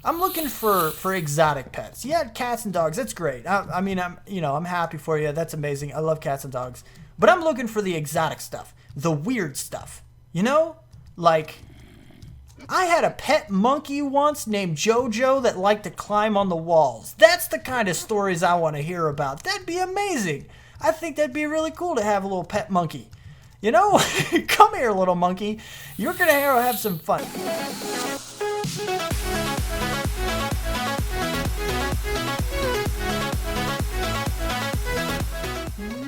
I'm looking for exotic pets. Yeah, cats and dogs. That's great. I mean, I'm happy for you. That's amazing. I love cats and dogs. But I'm looking for the exotic stuff, the weird stuff. You know, like I had a pet monkey once named Jojo that liked to climb on the walls. That's the kind of stories I want to hear about. That'd be amazing. I think that'd be really cool to have a little pet monkey. You know, come here, little monkey. You're gonna have some fun.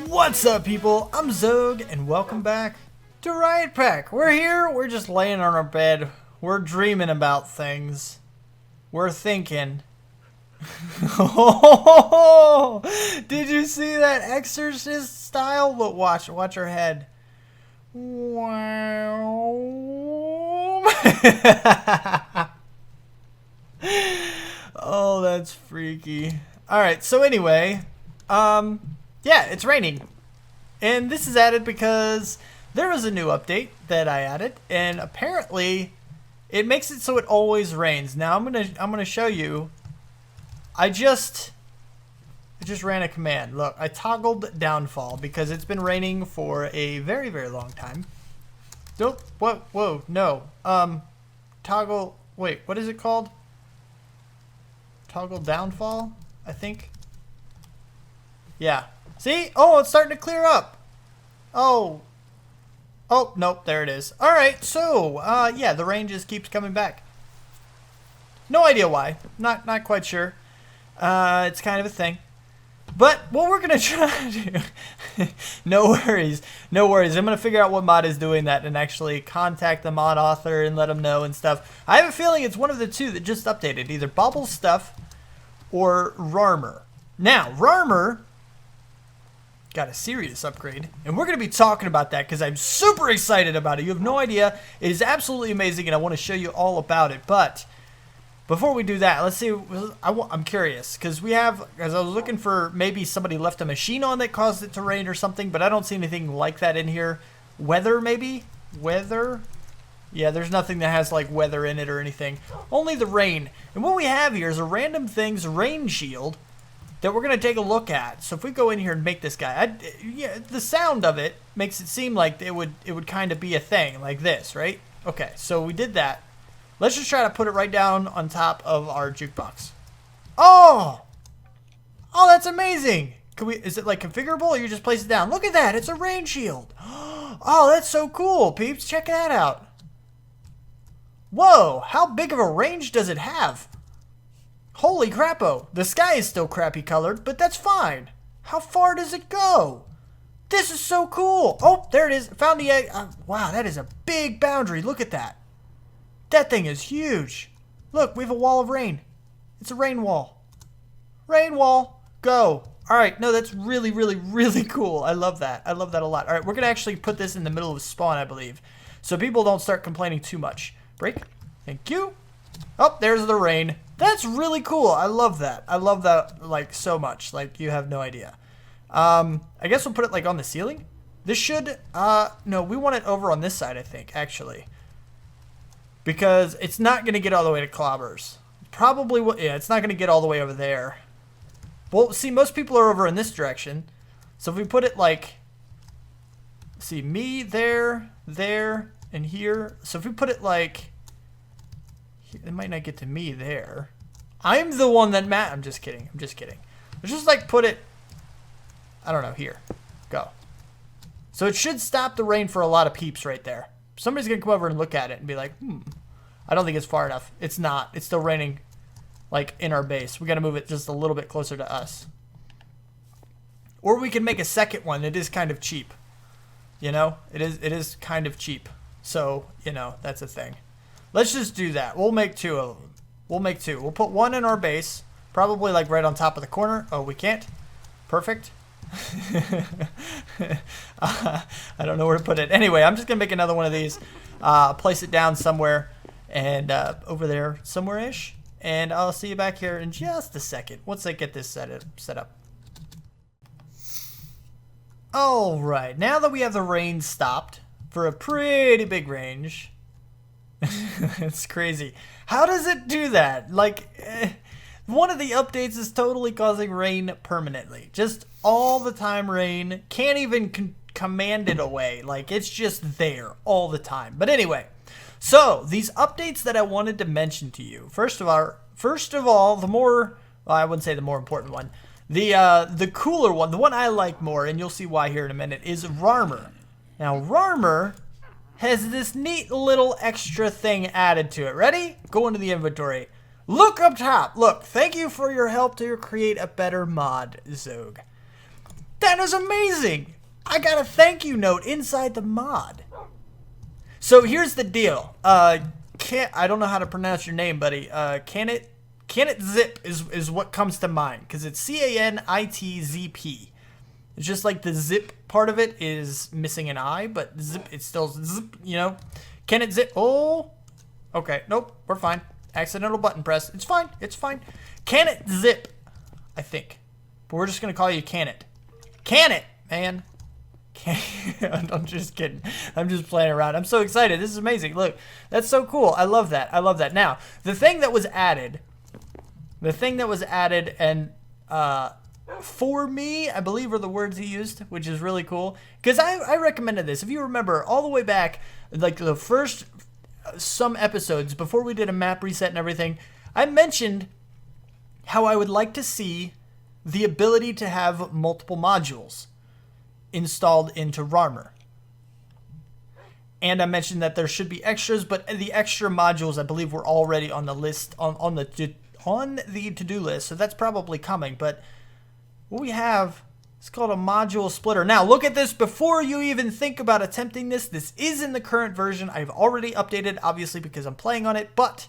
What's up, people? I'm Xogue, and welcome back to RyotPack. We're here, we're just laying on our bed. We're dreaming about things. We're thinking. Oh, did you see that exorcist style? Look, watch her head. Wow. Oh, that's freaky. Alright, so anyway, yeah, it's raining. And this is added because there was a new update that I added, and apparently it makes it so it always rains. Now I'm gonna show you. I just ran a command. Look, I toggled downfall because it's been raining for a very, very long time. Nope. What? Whoa, no. Toggle. Wait, what is it called? Toggle downfall, I think. Yeah. See? Oh, it's starting to clear up. Oh. Oh, nope, there it is. All right, so, yeah, the rain just keeps coming back. No idea why. Not quite sure. It's kind of a thing. But what we're going to try to do... No worries. No worries. I'm going to figure out what mod is doing that and actually contact the mod author and let them know and stuff. I have a feeling it's one of the two that just updated. Either Bobble Stuff or Rarmer. Now, Rarmer got a serious upgrade, and we're going to be talking about that because I'm super excited about it. You have no idea. It is absolutely amazing, and I want to show you all about it. But before we do that, let's see. I'm curious because I was looking for maybe somebody left a machine on that caused it to rain or something, but I don't see anything like that in here. Weather, maybe? Weather? Yeah, there's nothing that has like weather in it or anything. Only the rain. And what we have here is a random things rain shield that we're going to take a look at. So if we go in here and make this guy, yeah, the sound of it makes it seem like it would kind of be a thing like this, right? Okay, so we did that. Let's just try to put it right down on top of our jukebox. Oh! Oh, that's amazing! Is it like configurable or you just place it down? Look at that, it's a rain shield. Oh, that's so cool, peeps. Check that out. Whoa, how big of a range does it have? Holy crappo. The sky is still crappy colored, but that's fine. How far does it go? This is so cool. Oh, there it is. Found the egg. Wow, that is a big boundary. Look at that. That thing is huge. Look, we have a wall of rain. It's a rain wall. Rain wall. Go. All right. No, that's really, really, really cool. I love that. I love that a lot. All right, we're going to actually put this in the middle of spawn, I believe, so people don't start complaining too much. Break. Thank you. Oh, there's the rain. That's really cool. I love that. I love that, like, so much. Like, you have no idea. I guess we'll put it, like, on the ceiling. This should, no, we want it over on this side, I think, actually. Because it's not going to get all the way to Clobbers. Probably, yeah, it's not going to get all the way over there. Well, see, most people are over in this direction. So if we put it, like, see, me, there, and here. So if we put it, like, it might not get to me there. I'm the one that I'm just kidding. I'm just kidding. Let's just, like, put it, I don't know, here. Go. So it should stop the rain for a lot of peeps right there. Somebody's going to come over and look at it and be like, I don't think it's far enough. It's not. It's still raining, like, in our base. We got to move it just a little bit closer to us. Or we can make a second one. It is kind of cheap. You know? It is kind of cheap. So, you know, that's a thing. Let's just do that. We'll make two of them. We'll make two. We'll put one in our base. Probably, like, right on top of the corner. Oh, we can't? Perfect. I don't know where to put it. Anyway, I'm just going to make another one of these. Place it down somewhere. And over there somewhere-ish. And I'll see you back here in just a second. Once I get this set up. Alright, now that we have the rain stopped for a pretty big range. It's crazy. How does it do that? Like, one of the updates is totally causing rain permanently. Just all the time rain. Can't even command it away. Like, it's just there all the time. But anyway, so these updates that I wanted to mention to you. First of all, the more, well, I wouldn't say the more important one. The cooler one, the one I like more, and you'll see why here in a minute, is Rarmer. Now, Rarmer has this neat little extra thing added to it. Ready? Go into the inventory. Look up top. Look, thank you for your help to create a better mod, Xogue. That is amazing. I got a thank you note inside the mod. So here's the deal. I don't know how to pronounce your name, buddy. Can it Zip is what comes to mind, because it's CANITZP. It's just like the zip part of it is missing an I, but zip, it's still zip, you know. Can it zip? Oh, okay. Nope, we're fine. Accidental button press. It's fine. It's fine. Can it zip? I think. But we're just going to call you Can it. Can it, man. I'm just kidding. I'm just playing around. I'm so excited. This is amazing. Look, that's so cool. I love that. I love that. Now, the thing that was added and, for me, I believe are the words he used, which is really cool. Because I recommended this. If you remember, all the way back, like the first some episodes, before we did a map reset and everything, I mentioned how I would like to see the ability to have multiple modules installed into Rarmer. And I mentioned that there should be extras, but the extra modules, I believe, were already on the list, on the to-do list, so that's probably coming. But what we have is called a module splitter. Now, look at this before you even think about attempting this. This is in the current version. I've already updated, obviously, because I'm playing on it, but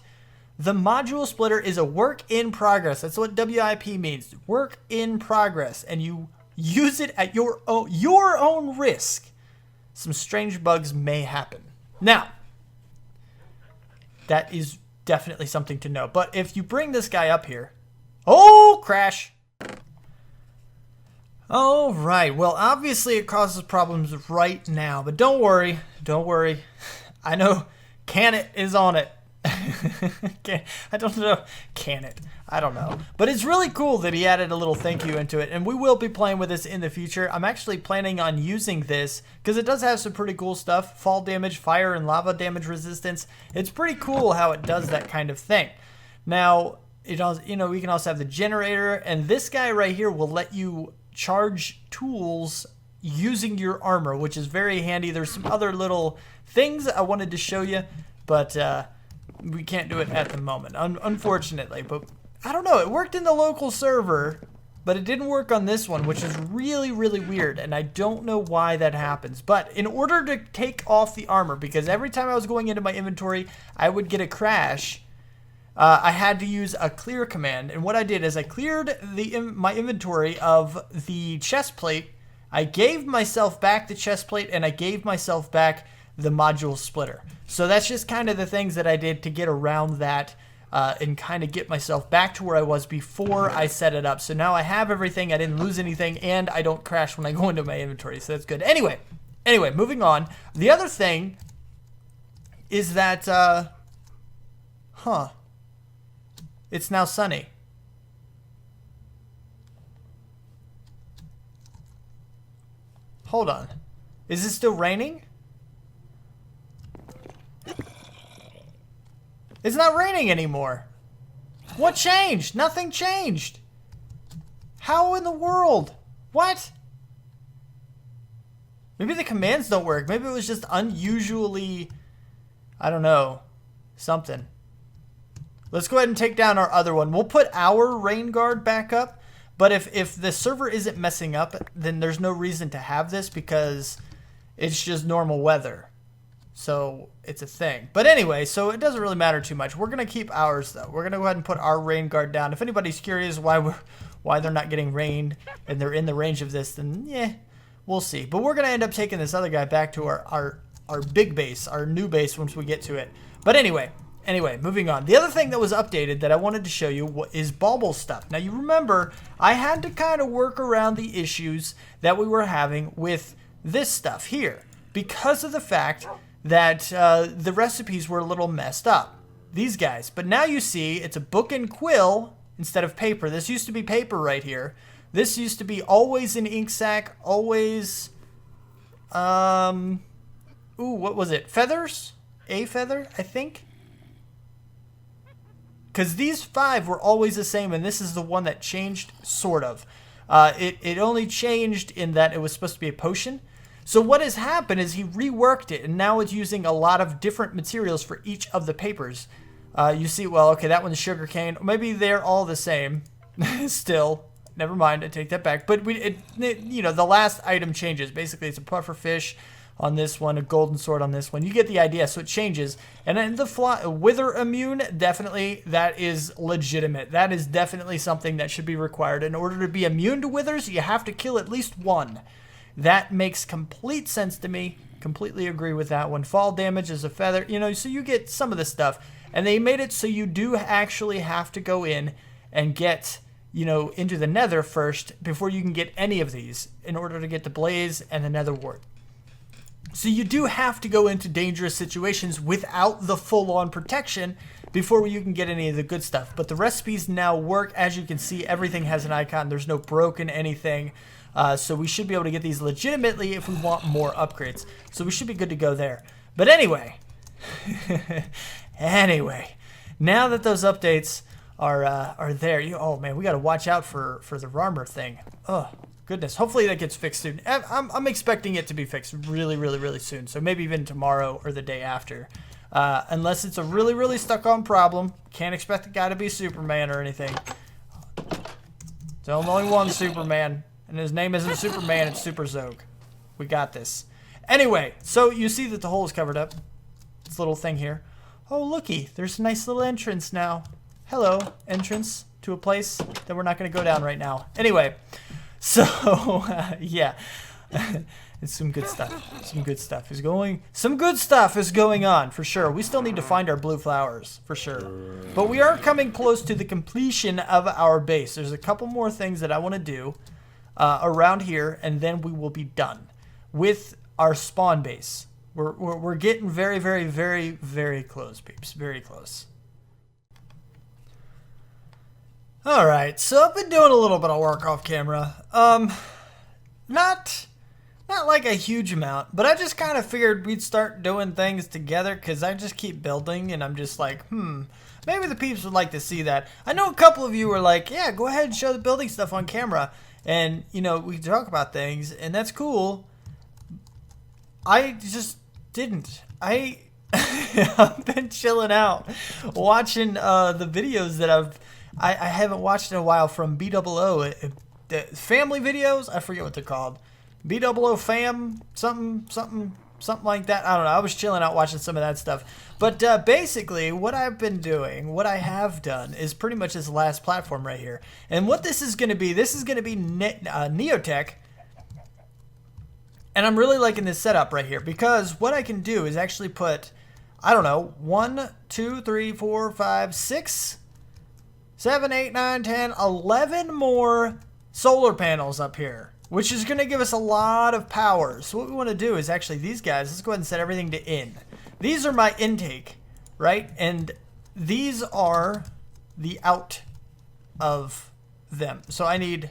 the module splitter is a work in progress. That's what WIP means, work in progress, and you use it at your own risk. Some strange bugs may happen. Now, that is definitely something to know. But if you bring this guy up here, oh, crash. All right, well, obviously it causes problems right now, but don't worry, don't worry. I know Can it is on it. I don't know. Can it? I don't know. But it's really cool that he added a little thank you into it, and we will be playing with this in the future. I'm actually planning on using this because it does have some pretty cool stuff. Fall damage, fire, and lava damage resistance. It's pretty cool how it does that kind of thing. Now, it also, you know, we can also have the generator, and this guy right here will let you charge tools using your armor, which is very handy. There's some other little things I wanted to show you, but we can't do it at the moment, unfortunately. But I don't know, it worked in the local server, but it didn't work on this one, which is really, really weird, and I don't know why that happens. But in order to take off the armor, because every time I was going into my inventory, I would get a crash, I had to use a clear command, and what I did is I cleared my inventory of the chest plate. I gave myself back the chest plate, and I gave myself back the module splitter. So that's just kind of the things that I did to get around that and kind of get myself back to where I was before I set it up. So now I have everything, I didn't lose anything, and I don't crash when I go into my inventory, so that's good. Anyway, moving on. The other thing is that, it's now sunny. Hold on. Is it still raining? It's not raining anymore. What changed? Nothing changed. How in the world? What? Maybe the commands don't work. Maybe it was just unusually, I don't know, something. Let's go ahead and take down our other one. We'll put our rain guard back up, but if the server isn't messing up, then there's no reason to have this because it's just normal weather. So it's a thing. But anyway, so it doesn't really matter too much. We're going to keep ours, though. We're going to go ahead and put our rain guard down. If anybody's curious why they're not getting rained and they're in the range of this, then yeah, we'll see. But we're going to end up taking this other guy back to our big base, our new base once we get to it. But anyway, moving on. The other thing that was updated that I wanted to show you is bauble stuff. Now, you remember, I had to kind of work around the issues that we were having with this stuff here because of the fact that the recipes were a little messed up. these guys. But now you see it's a book and quill instead of paper. This used to be paper right here. This used to be always an ink sac, always, ooh, what was it? Feathers? A feather, I think. Because these 5 were always the same, and this is the one that changed, sort of. It only changed in that it was supposed to be a potion. So what has happened is he reworked it, and now it's using a lot of different materials for each of the papers. You see, well, okay, that one's sugarcane. Maybe they're all the same. Still, never mind, I take that back. But you know, the last item changes. Basically, it's a puffer fish on this one, a golden sword on this one. You get the idea, so it changes. And then the wither immune, definitely, that is legitimate. That is definitely something that should be required. In order to be immune to withers, you have to kill at least one. That makes complete sense to me. Completely agree with that one. Fall damage is a feather, you know, so you get some of the stuff. And they made it so you do actually have to go in and get, you know, into the nether first before you can get any of these in order to get the blaze and the nether wart. So you do have to go into dangerous situations without the full-on protection before you can get any of the good stuff. But the recipes now work. As you can see, everything has an icon. There's no broken anything. So we should be able to get these legitimately if we want more upgrades. So we should be good to go there. But anyway, now that those updates are there, oh man, we got to watch out for the armor thing. Oh. Goodness, hopefully that gets fixed soon. I'm expecting it to be fixed really, really, really soon. So maybe even tomorrow or the day after. Unless it's a really, really stuck-on problem. Can't expect the guy to be Superman or anything. There's only one Superman. And his name isn't Superman, it's Super Xogue. We got this. Anyway, so you see that the hole is covered up. This little thing here. Oh, looky, there's a nice little entrance now. Hello, entrance to a place that we're not going to go down right now. Anyway. So, yeah, it's some good stuff. Some good stuff is going on, for sure. We still need to find our blue flowers, for sure. But we are coming close to the completion of our base. There's a couple more things that I want to do around here, and then we will be done with our spawn base. We're getting very, very, very, very close, peeps. Very close. Alright, so I've been doing a little bit of work off camera. Not like a huge amount, but I just kind of figured we'd start doing things together because I just keep building and I'm just like, maybe the peeps would like to see that. I know a couple of you were like, yeah, go ahead and show the building stuff on camera. And, you know, we talk about things and that's cool. I just didn't. I've been chilling out watching the videos that I haven't watched in a while from BOO. The family videos, I forget what they're called. BOO fam, something like that. I don't know. I was chilling out watching some of that stuff. But basically, what I've been doing, what I have done, is pretty much this last platform right here. And what this is going to be Neotech. And I'm really liking this setup right here because what I can do is actually put, I don't know, 1, 2, 3, 4, 5, 6, 7, 8, 9, 10, 11 more solar panels up here, which is going to give us a lot of power. So what we want to do is actually these guys, let's go ahead and set everything to in. These are my intake, right? And these are the out of them. So I need,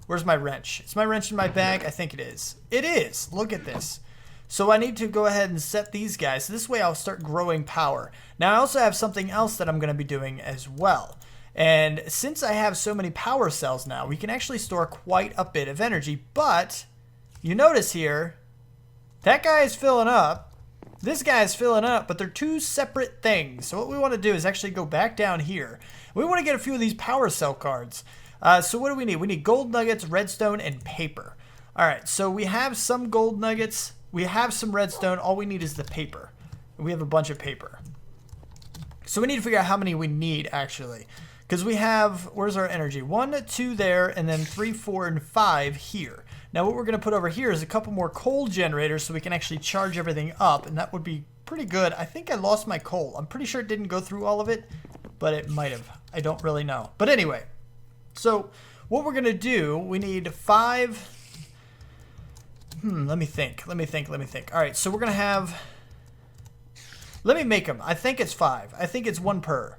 where's my wrench? Is my wrench in my bag? I think it is. It is. Look at this. So I need to go ahead and set these guys. So this way I'll start growing power. Now I also have something else that I'm going to be doing as well. And since I have so many power cells now, we can actually store quite a bit of energy. But you notice here, that guy is filling up. This guy is filling up, but they're two separate things. So what we want to do is actually go back down here. We want to get a few of these power cell cards. So what do we need? We need gold nuggets, redstone, and paper. All right, so we have some gold nuggets. We have some redstone. All we need is the paper. We have a bunch of paper. So we need to figure out how many we need, actually. Because we have, where's our energy? 1, 2 there, and then 3, 4, and 5 here. Now what we're going to put over here is a couple more coal generators so we can actually charge everything up, and that would be pretty good. I think I lost my coal. I'm pretty sure it didn't go through all of it, but it might have. I don't really know. But anyway, so what we're going to do, we need 5. Let me think. All right, so we're going to have, Let me make them. I think it's 5. I think it's 1 per.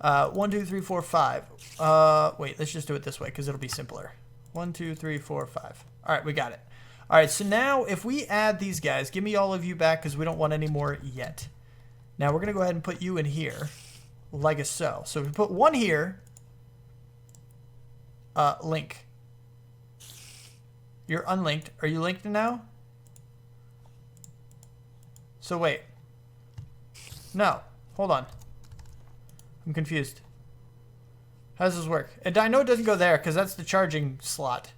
1, 2, 3, 4, 5. Wait, let's just do it this way because it'll be simpler. 1, 2, 3, 4, 5. All right, we got it. All right, so now if we add these guys, give me all of you back because we don't want any more yet. Now we're going to go ahead and put you in here like so. So if we put 1 here, link. You're unlinked. Are you linked now? So wait. No. Hold on. I'm confused. How does this work? And I know it doesn't go there because that's the charging slot.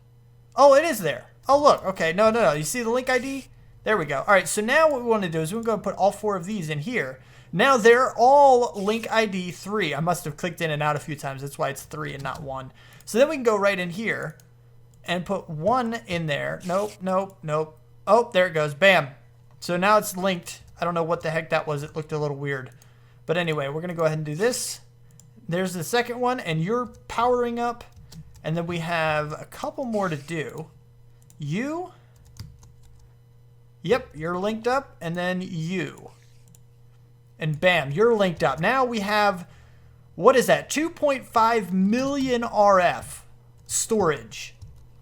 Oh, it is there. Oh, look. Okay. No, no, no. You see the link ID? There we go. All right. So now what we want to do is we're going to put all 4 of these in here. Now they're all link ID 3. I must have clicked in and out a few times. That's why it's 3 and not 1. So then we can go right in here and put 1 in there. Nope, nope, nope. Oh, there it goes. Bam. So now it's linked. I don't know what the heck that was. It looked a little weird. But anyway, we're going to go ahead and do this. There's the second one, and you're powering up. And then we have a couple more to do. You. Yep, you're linked up. And then you. And bam, you're linked up. Now we have, what is that? 2.5 million RF storage.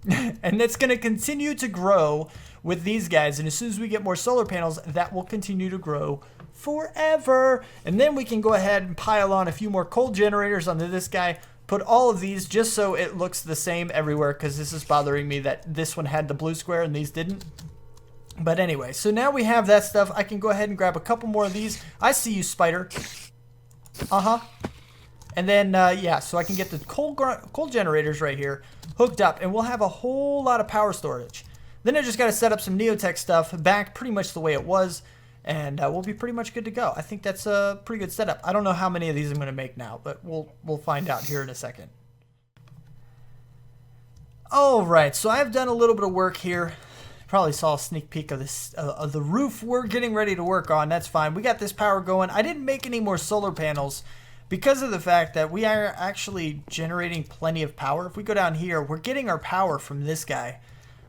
And it's going to continue to grow with these guys. And as soon as we get more solar panels, that will continue to grow forever. And then we can go ahead and pile on a few more coal generators onto this guy. Put all of these just so it looks the same everywhere, because this is bothering me that this one had the blue square and these didn't. But anyway, so now we have that stuff. I can go ahead and grab a couple more of these. I see you, spider. Uh-huh. And then, yeah, so I can get the coal generators right here hooked up, and we'll have a whole lot of power storage. Then I just got to set up some Neotech stuff back pretty much the way it was, and we'll be pretty much good to go. I think that's a pretty good setup. I don't know how many of these I'm going to make now, but we'll find out here in a second. All right, so I've done a little bit of work here. Probably saw a sneak peek of this of the roof we're getting ready to work on. That's fine. We got this power going. I didn't make any more solar panels because of the fact that we are actually generating plenty of power. If we go down here, we're getting our power from this guy,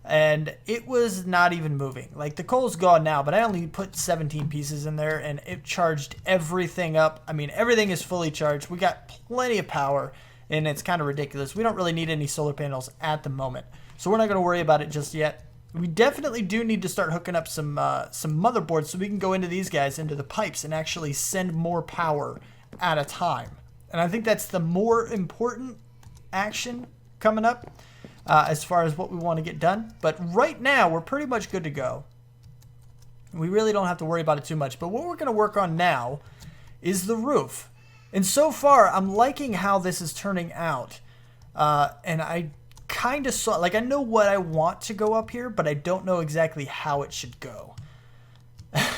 and it was not even moving. Like, the coal's gone now, but I only put 17 pieces in there, and it charged everything up. I mean, everything is fully charged. We got plenty of power, and it's kind of ridiculous. We don't really need any solar panels at the moment, so we're not going to worry about it just yet. We definitely do need to start hooking up some motherboards so we can go into these guys, into the pipes, and actually send more power at a time. And I think that's the more important action coming up as far as what we want to get done. But right now, we're pretty much good to go. We really don't have to worry about it too much. But what we're going to work on now is the roof. And so far, I'm liking how this is turning out. And I kind of saw, like, I know what I want to go up here, but I don't know exactly how it should go.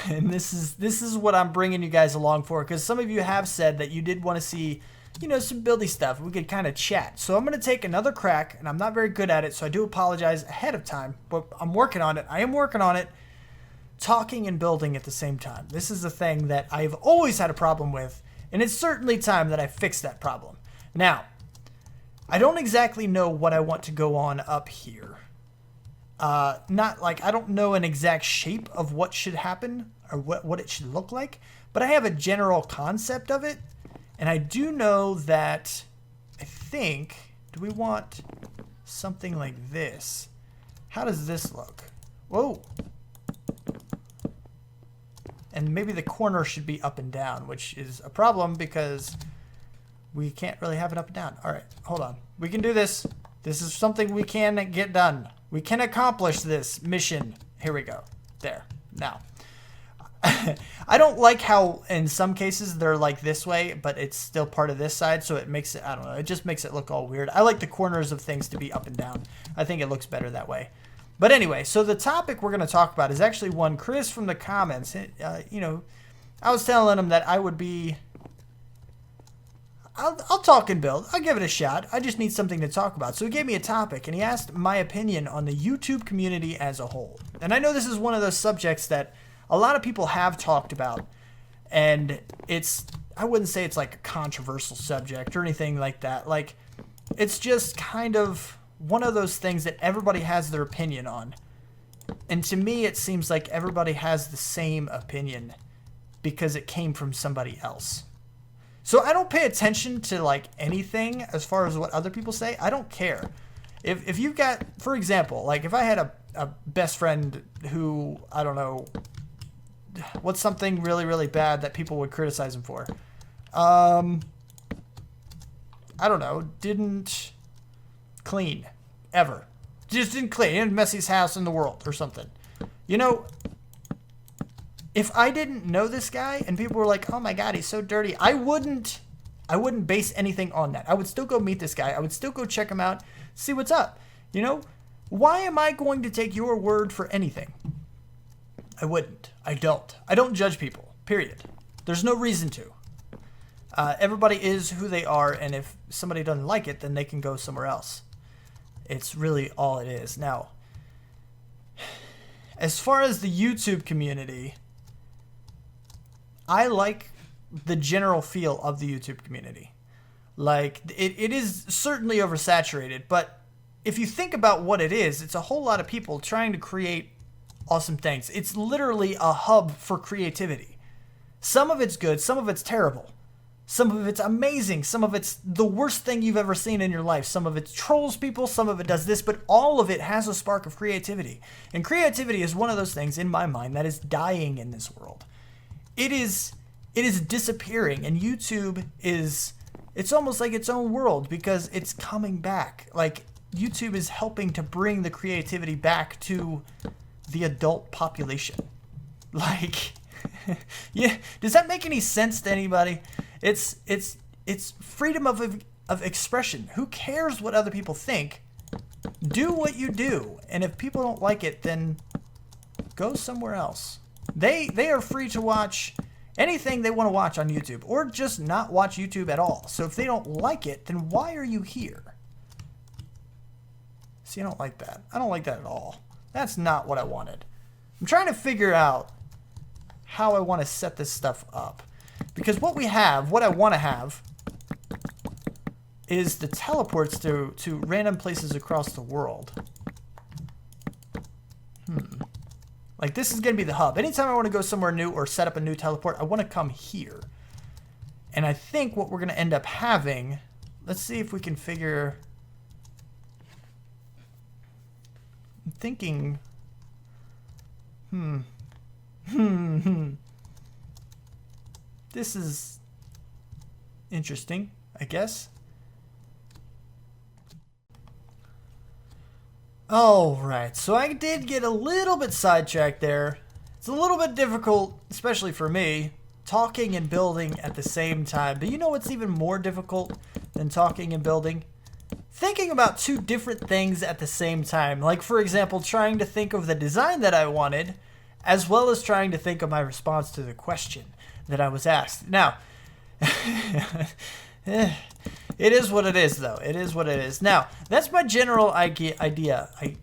And this is what I'm bringing you guys along for, because some of you have said that you did want to see, you know, some buildy stuff. We could kind of chat. So I'm going to take another crack, and I'm not very good at it, so I do apologize ahead of time, but I'm working on it. I am working on it, talking and building at the same time. This is a thing that I've always had a problem with, and it's certainly time that I fix that problem. Now, I don't exactly know what I want to go on up here. Not like, I don't know an exact shape of what should happen or what it should look like, but I have a general concept of it. And I do know that, I think, do we want something like this? How does this look? Whoa. And maybe the corner should be up and down, which is a problem because we can't really have it up and down. All right, hold on. We can do this. This is something we can get done. We can accomplish this mission. Here we go. There. Now, I don't like how in some cases they're like this way, but it's still part of this side, so it makes it, I don't know, it just makes it look all weird. I like the corners of things to be up and down. I think it looks better that way. But anyway, so the topic we're going to talk about is actually one Chris from the comments. You know, I was telling him that I would be... I'll talk and build. I'll give it a shot. I just need something to talk about. So he gave me a topic, and he asked my opinion on the YouTube community as a whole. And I know this is one of those subjects that a lot of people have talked about, and it's, I wouldn't say it's like a controversial subject or anything like that. Like, it's just kind of one of those things that everybody has their opinion on. And to me, it seems like everybody has the same opinion because it came from somebody else. So I don't pay attention to like anything as far as what other people say. I don't care. If you've got, for example, like if I had a best friend who, I don't know, what's something really, really bad that people would criticize him for? I don't know, didn't clean ever. Just didn't clean. He didn't mess his house in the world or something. You know, if I didn't know this guy and people were like, oh my God, he's so dirty, I wouldn't base anything on that. I would still go meet this guy. I would still go check him out, see what's up. You know, why am I going to take your word for anything? I wouldn't. I don't judge people, period. There's no reason to. Everybody is who they are, and if somebody doesn't like it, then they can go somewhere else. It's really all it is. Now, as far as the YouTube community, I like the general feel of the YouTube community. Like, it is certainly oversaturated, but if you think about what it is, it's a whole lot of people trying to create awesome things. It's literally a hub for creativity. Some of it's good, some of it's terrible. Some of it's amazing, some of it's the worst thing you've ever seen in your life. Some of it trolls people, some of it does this, but all of it has a spark of creativity. And creativity is one of those things in my mind that is dying in this world. It is disappearing, and YouTube it's almost like its own world because it's coming back. Like, YouTube is helping to bring the creativity back to the adult population. Like, yeah, does that make any sense to anybody? It's freedom of expression. Who cares what other people think? Do what you do, and if people don't like it, then go somewhere else. They are free to watch anything they want to watch on YouTube, or just not watch YouTube at all. So if they don't like it, then why are you here? See, I don't like that. I don't like that at all. That's not what I wanted. I'm trying to figure out how I want to set this stuff up. Because what I want to have, is the teleports to random places across the world. Like, this is going to be the hub. Anytime I want to go somewhere new or set up a new teleport, I want to come here. And I think what we're going to end up having, let's see if we can figure... I'm thinking... This is interesting, I guess. Alright, so I did get a little bit sidetracked there. It's a little bit difficult, especially for me, talking and building at the same time. But you know what's even more difficult than talking and building? Thinking about two different things at the same time. Like, for example, trying to think of the design that I wanted, as well as trying to think of my response to the question that I was asked. Now, it is what it is, though. It is what it is. Now, that's my general idea. I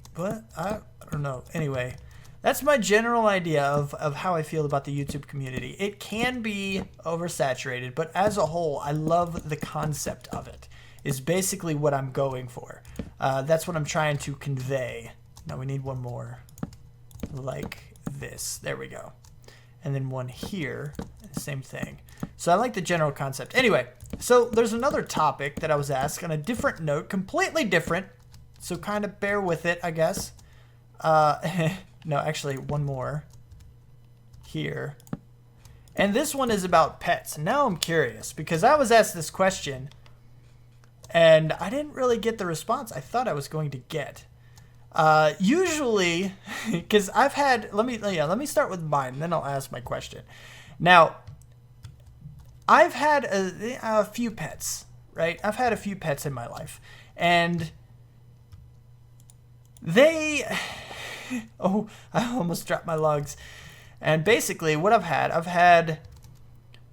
don't know. Anyway, that's my general idea of how I feel about the YouTube community. It can be oversaturated, but as a whole, I love the concept of it. Is basically what I'm going for. That's what I'm trying to convey. Now we need one more. Like this. There we go. And then one here. Same thing. So I like the general concept. Anyway, so there's another topic that I was asked on a different note, completely different. So kind of bear with it, I guess. No, actually, one more here. And this one is about pets. Now I'm curious because I was asked this question and I didn't really get the response I thought I was going to get. Usually, because I've had, let me start with mine, and then I'll ask my question. Now, I've had a few pets, right? I've had a few pets in my life, and they, oh, I almost dropped my lugs. And basically, what I've had,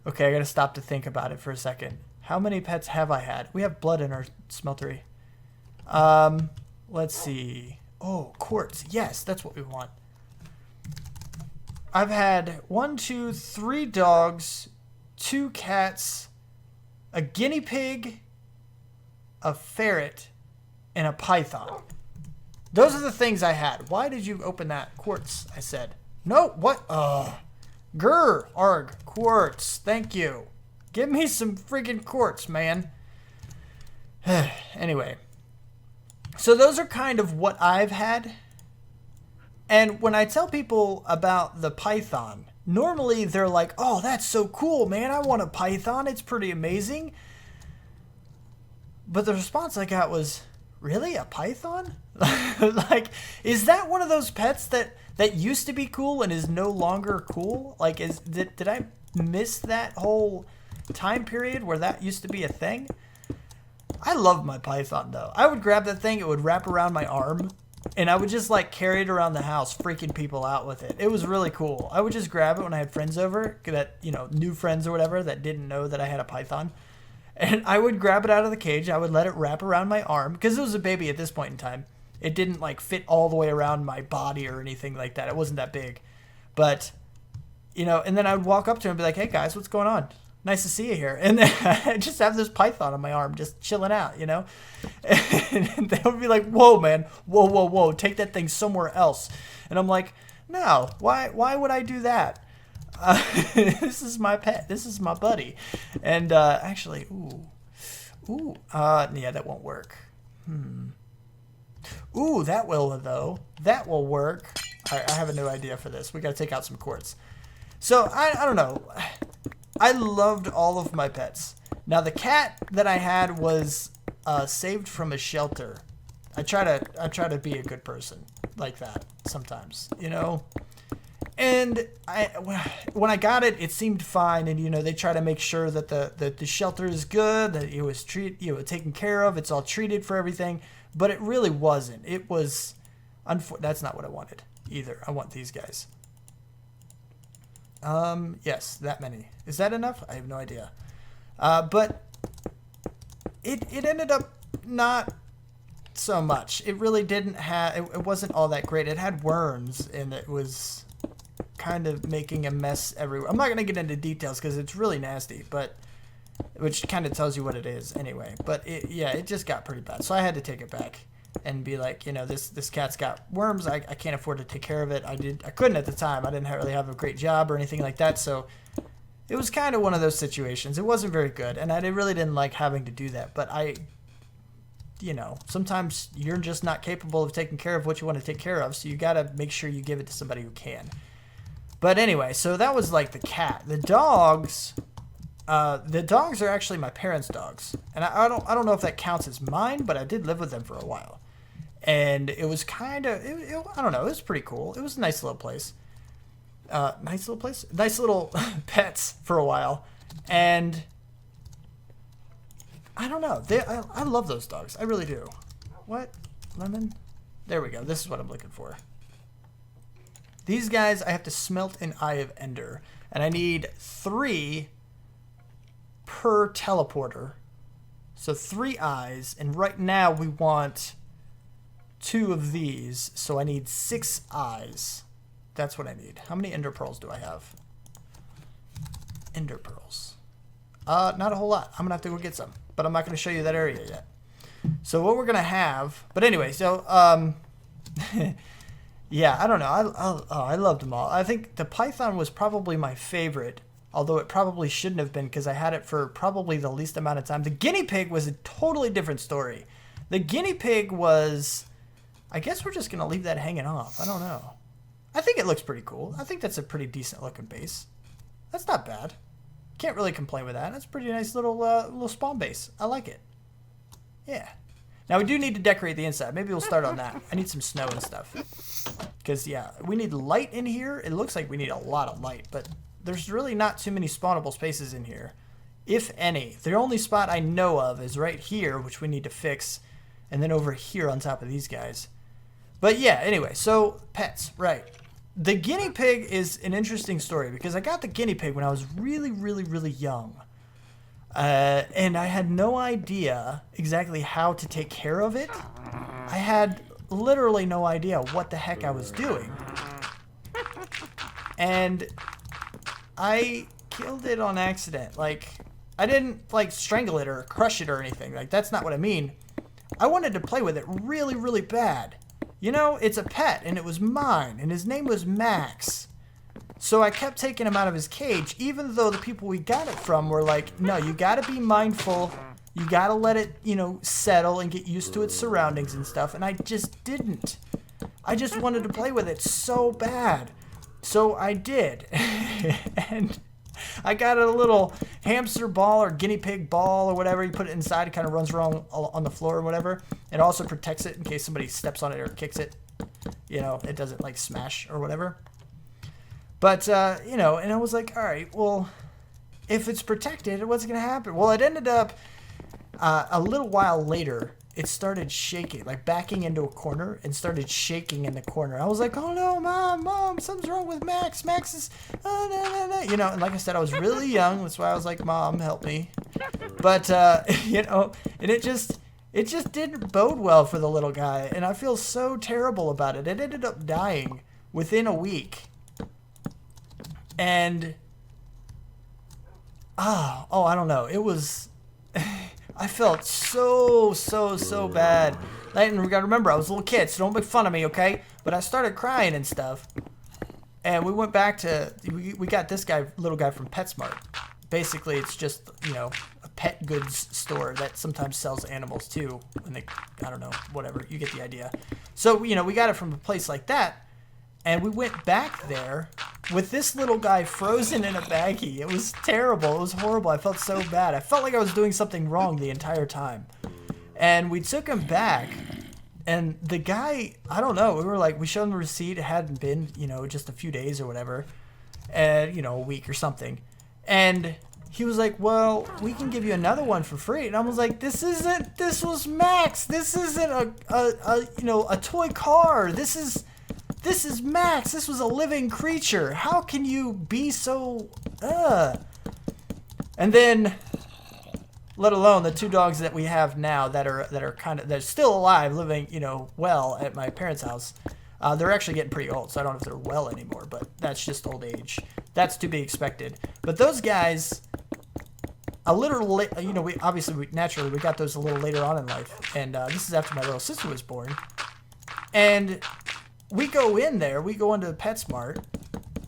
okay, I gotta stop to think about it for a second. How many pets have I had? We have blood in our smeltery. Let's see. Oh, quartz. Yes, that's what we want. I've had 1, 2, 3 dogs, 2 cats, a guinea pig, a ferret, and a python. Those are the things I had. Why did you open that? Quartz, I said. No, what? Grr, arg, quartz. Thank you. Give me some freaking quartz, man. Anyway. So those are kind of what I've had. And when I tell people about the Python, normally they're like, oh, that's so cool, man. I want a Python. It's pretty amazing. But the response I got was, really? A Python? Like, is that one of those pets that used to be cool and is no longer cool? Like, did I miss that whole time period where that used to be a thing? I love my Python, though. I would grab that thing, it would wrap around my arm, and I would just, like, carry it around the house, freaking people out with it. It was really cool. I would just grab it when I had friends over, that, you know, new friends or whatever that didn't know that I had a Python. And I would grab it out of the cage. I would let it wrap around my arm, because it was a baby at this point in time. It didn't, like, fit all the way around my body or anything like that. It wasn't that big. But, you know, and then I would walk up to him and be like, hey, guys, what's going on? Nice to see you here. And then I just have this Python on my arm just chilling out, you know? And they would be like, whoa, man. Whoa, whoa, whoa. Take that thing somewhere else. And I'm like, no. Why would I do that? This is my pet. This is my buddy. And actually, yeah, that won't work. Ooh, that will, though. That will work. I have a new idea for this. We got to take out some quartz. So, I don't know. I loved all of my pets. Now, the cat that I had was saved from a shelter. I try to be a good person like that sometimes, you know? And when I got it, it seemed fine. And, you know, they try to make sure that the shelter is good, that it was taken care of. It's all treated for everything. But it really wasn't. It was, that's not what I wanted either. I want these guys. Yes, that many. Is that enough? I have no idea. But it ended up not so much. It really didn't have, it wasn't all that great. It had worms, and it was kind of making a mess everywhere. I'm not going to get into details because it's really nasty, but which kind of tells you what it is anyway. But it just got pretty bad. So I had to take it back and be like, you know, this cat's got worms. I can't afford to take care of it. I couldn't at the time. I didn't really have a great job or anything like that. So it was kind of one of those situations. It wasn't very good, and I really didn't like having to do that. But you know, sometimes you're just not capable of taking care of what you want to take care of. So you got to make sure you give it to somebody who can. But anyway, so that was like the cat. The dogs are actually my parents' dogs, and I don't know if that counts as mine, but I did live with them for a while, and it was kind of I don't know, it was pretty cool. It was a nice little place, nice little pets for a while, and I don't know, I love those dogs, I really do. What? Lemon? There we go. This is what I'm looking for. These guys, I have to smelt an Eye of Ender, and I need 3 per teleporter. So 3 eyes, and right now we want 2 of these, so I need 6 eyes. That's what I need. How many ender pearls do I have? Ender pearls. Not a whole lot. I'm gonna have to go get some, but I'm not gonna show you that area yet. So what we're gonna have, but anyway, so yeah, I don't know. I loved them all. I think the Python was probably my favorite, although it probably shouldn't have been because I had it for probably the least amount of time. The guinea pig was a totally different story. The guinea pig was, I guess we're just going to leave that hanging off. I don't know. I think it looks pretty cool. I think that's a pretty decent looking base. That's not bad. Can't really complain with that. That's a pretty nice little spawn base. I like it. Yeah. Now we do need to decorate the inside. Maybe we'll start on that. I need some snow and stuff. Because, yeah, we need light in here. It looks like we need a lot of light, but there's really not too many spawnable spaces in here, if any. The only spot I know of is right here, which we need to fix, and then over here on top of these guys. But yeah, anyway, so pets, right. The guinea pig is an interesting story because I got the guinea pig when I was really, really, really young. And I had no idea exactly how to take care of it. I had literally no idea what the heck I was doing. And I killed it on accident. Like, I didn't, like, strangle it or crush it or anything. Like, that's not what I mean. I wanted to play with it really, really bad. You know, it's a pet, and it was mine, and his name was Max. So I kept taking him out of his cage, even though the people we got it from were like, no, you got to be mindful. You got to let it, you know, settle and get used to its surroundings and stuff. And I just didn't. I just wanted to play with it so bad. So I did. And I got a little hamster ball or guinea pig ball or whatever. You put it inside, it kind of runs around on the floor or whatever. It also protects it in case somebody steps on it or kicks it. You know, it doesn't like smash or whatever. But, you know, and I was like, all right, well, if it's protected, what's going to happen? Well, it ended up a little while later, it started shaking, like backing into a corner and started shaking in the corner. I was like, oh no, mom, something's wrong with Max. Max is, you know, and like I said, I was really young. That's why I was like, Mom, help me. But, you know, and it just didn't bode well for the little guy. And I feel so terrible about it. It ended up dying within a week. And, I don't know. It was, I felt so bad. And we gotta remember, I was a little kid, so don't make fun of me, okay? But I started crying and stuff. And we went back to, we got this little guy from PetSmart. Basically, it's just, you know, a pet goods store that sometimes sells animals too. And they, I don't know, whatever, you get the idea. So, you know, we got it from a place like that. And we went back there with this little guy frozen in a baggie. It was terrible. It was horrible. I felt so bad. I felt like I was doing something wrong the entire time. And we took him back. And the guy, I don't know. We were like, we showed him the receipt. It hadn't been, you know, just a few days or whatever. And, you know, a week or something. And he was like, well, we can give you another one for free. And I was like, this was Max. This isn't you know, a toy car. This is Max. This was a living creature. How can you be so, And then, let alone the two dogs that we have now that are still alive, living, you know, well at my parents' house. They're actually getting pretty old, so I don't know if they're well anymore, but that's just old age. That's to be expected. But those guys, a little, you know, we naturally got those a little later on in life, and this is after my little sister was born, and we go in there, we go into the PetSmart,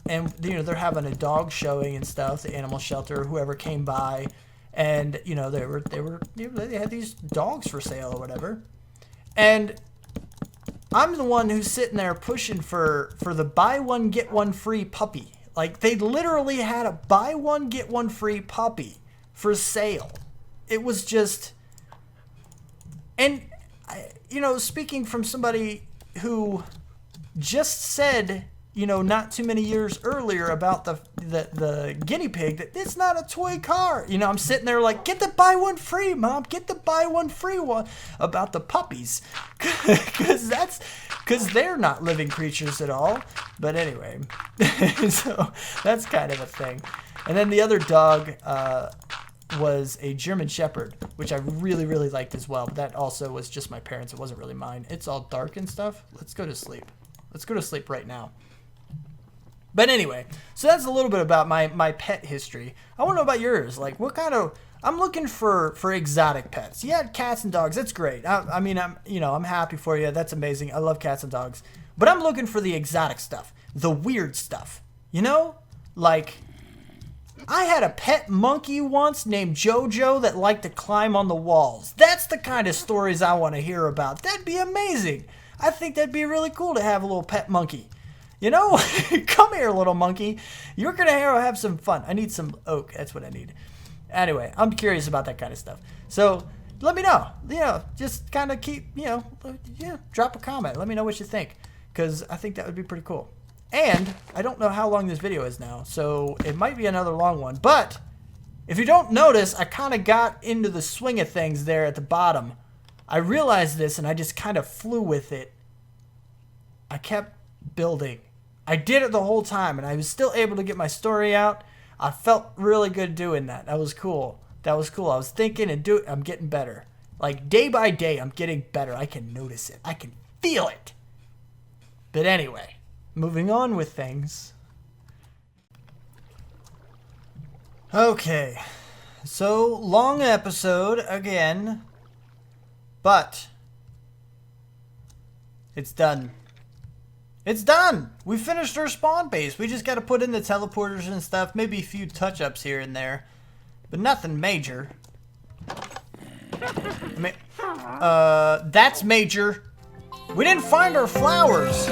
and, you know, they're having a dog showing and stuff, the animal shelter, whoever came by, and, you know, they had these dogs for sale or whatever. And I'm the one who's sitting there pushing for the buy one, get one free puppy. Like, they literally had a buy one, get one free puppy for sale. It was just, and, you know, speaking from somebody who just said, you know, not too many years earlier about the guinea pig, that it's not a toy car. You know, I'm sitting there like, get the buy one free, Mom. Get the buy one free one about the puppies. Because they're not living creatures at all. But anyway, so that's kind of a thing. And then the other dog was a German Shepherd, which I really, really liked as well. But that also was just my parents'. It wasn't really mine. It's all dark and stuff. Let's go to sleep. Let's go to sleep right now. But anyway, so that's a little bit about my pet history. I want to know about yours. Like, what kind of... I'm looking for exotic pets. You had cats and dogs. That's great. I mean, I'm happy for you. That's amazing. I love cats and dogs. But I'm looking for the exotic stuff. The weird stuff. You know? Like, I had a pet monkey once named Jojo that liked to climb on the walls. That's the kind of stories I want to hear about. That'd be amazing. I think that'd be really cool to have a little pet monkey. You know, come here, little monkey. You're going to have some fun. I need some oak. That's what I need. Anyway, I'm curious about that kind of stuff. So let me know. You know, just kind of keep, drop a comment. Let me know what you think, because I think that would be pretty cool. And I don't know how long this video is now, so it might be another long one. But if you don't notice, I kind of got into the swing of things there at the bottom. I realized this, and I just kind of flew with it. I kept building. I did it the whole time, and I was still able to get my story out. I felt really good doing that. That was cool. I was thinking and I'm getting better. Like, day by day, I'm getting better. I can notice it. I can feel it. But anyway, moving on with things. Okay. So, long episode again. But it's done. It's done! We finished our spawn base. We just gotta put in the teleporters and stuff. Maybe a few touch-ups here and there. But nothing major. That's major. We didn't find our flowers.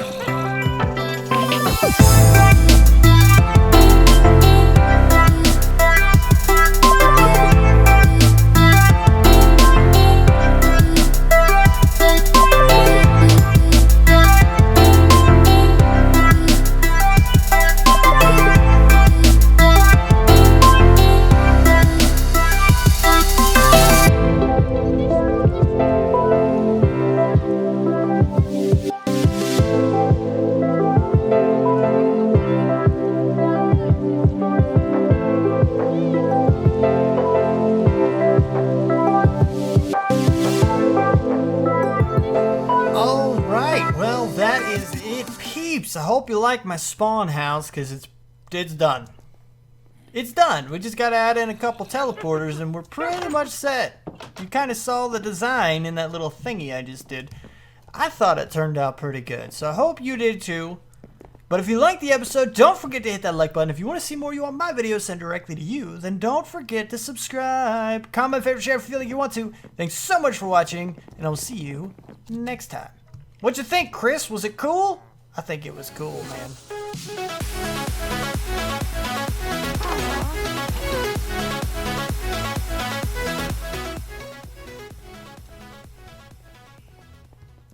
I hope you like my spawn house, because it's done. It's done. We just gotta add in a couple teleporters and we're pretty much set. You kind of saw the design in that little thingy I just did. I thought it turned out pretty good, so I hope you did too. But if you liked the episode, don't forget to hit that like button. If you want to see more you want my videos sent directly to you, then don't forget to subscribe. Comment, favorite, share if you feel like you want to. Thanks so much for watching, and I will see you next time. What'd you think, Chris? Was it cool? I think it was cool, man.